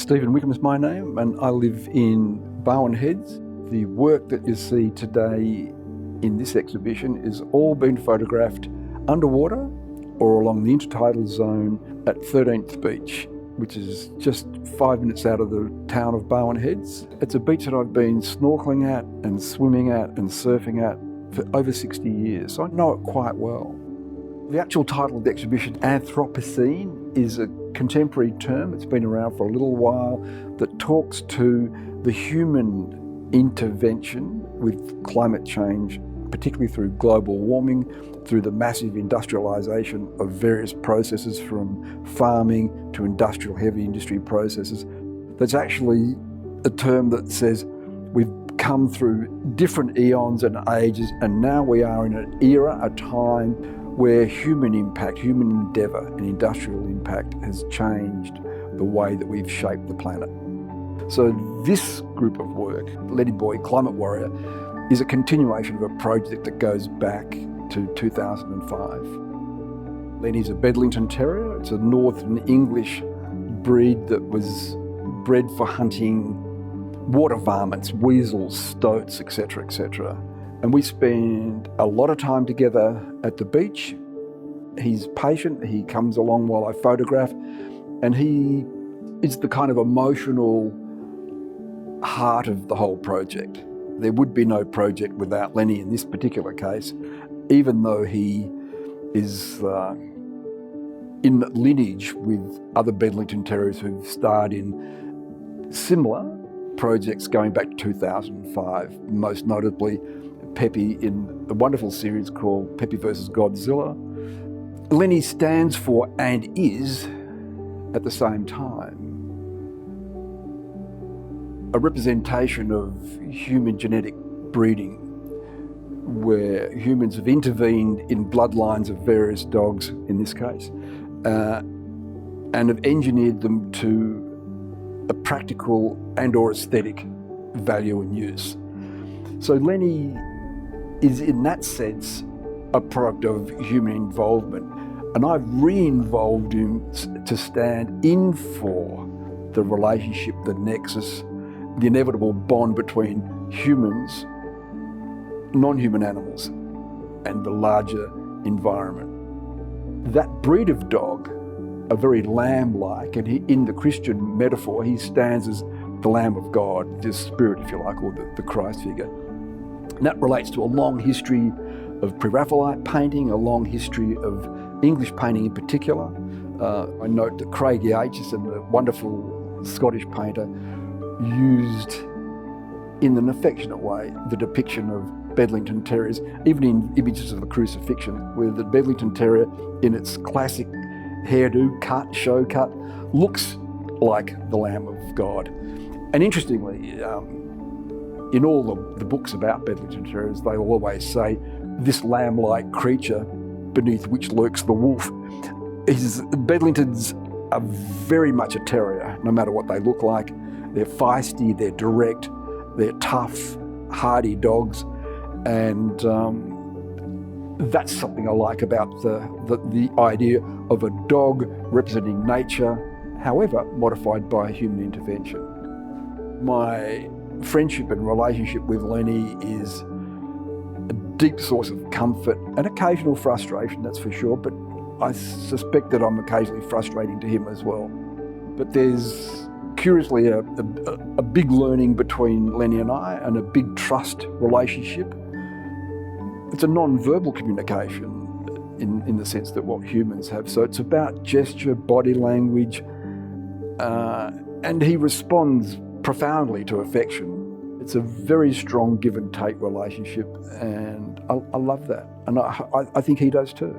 Stephen Wickham is my name, and I live in Barwon Heads. The work that you see today in this exhibition is all been photographed underwater or along the intertidal zone at 13th Beach, which is just 5 minutes out of the town of Barwon Heads. It's a beach that I've been snorkelling at and swimming at and surfing at for over 60 years, so I know it quite well. The actual title of the exhibition, Anthropocene, is a contemporary term. It's been around for a little while that talks to the human intervention with climate change, particularly through global warming, through the massive industrialisation of various processes from farming to industrial heavy industry processes. That's actually a term that says we've come through different eons and ages, and now we are in an era, a time where human impact, human endeavour and industrial impact has changed the way that we've shaped the planet. So this group of work, Lenny Boy, Climate Warrior, is a continuation of a project that goes back to 2005. Lenny's a Bedlington Terrier. It's a Northern English breed that was bred for hunting water varmints, weasels, stoats, etc., etc. And we spend a lot of time together at the beach. He's patient, he comes along while I photograph, and he is the kind of emotional heart of the whole project. There would be no project without Lenny in this particular case, even though he is in lineage with other Bedlington Terriers who've starred in similar projects going back to 2005, most notably Peppy in a wonderful series called Peppy vs. Godzilla. Lenny stands for and is, at the same time, a representation of human genetic breeding, where humans have intervened in bloodlines of various dogs, in this case, and have engineered them to a practical and or aesthetic value and use. So Lenny is in that sense a product of human involvement, and I've re-involved him to stand in for the relationship, the nexus, the inevitable bond between humans, non-human animals, and the larger environment. That breed of dog are very lamb-like, and in the Christian metaphor, he stands as the Lamb of God, the Spirit, if you like, or the Christ figure. And that relates to a long history of Pre-Raphaelite painting, a long history of English painting in particular. I note that Craig Yates, the wonderful Scottish painter, used in an affectionate way the depiction of Bedlington Terriers, even in images of the crucifixion, where the Bedlington Terrier, in its classic hairdo, show cut, looks like the Lamb of God. And interestingly, in all the books about Bedlington Terriers, they always say, this lamb-like creature beneath which lurks the wolf. Bedlingtons are very much a terrier, no matter what they look like. They're feisty, they're direct, they're tough, hardy dogs, and that's something I like about the idea of a dog representing nature, however modified by human intervention. My friendship and relationship with Lenny is a deep source of comfort and occasional frustration, that's for sure, but I suspect that I'm occasionally frustrating to him as well. But there's curiously a big learning between Lenny and I, and a big trust relationship. It's a non-verbal communication in the sense that what humans have. So it's about gesture, body language, and he responds profoundly to affection. It's a very strong give and take relationship, and I love that. And I think he does too.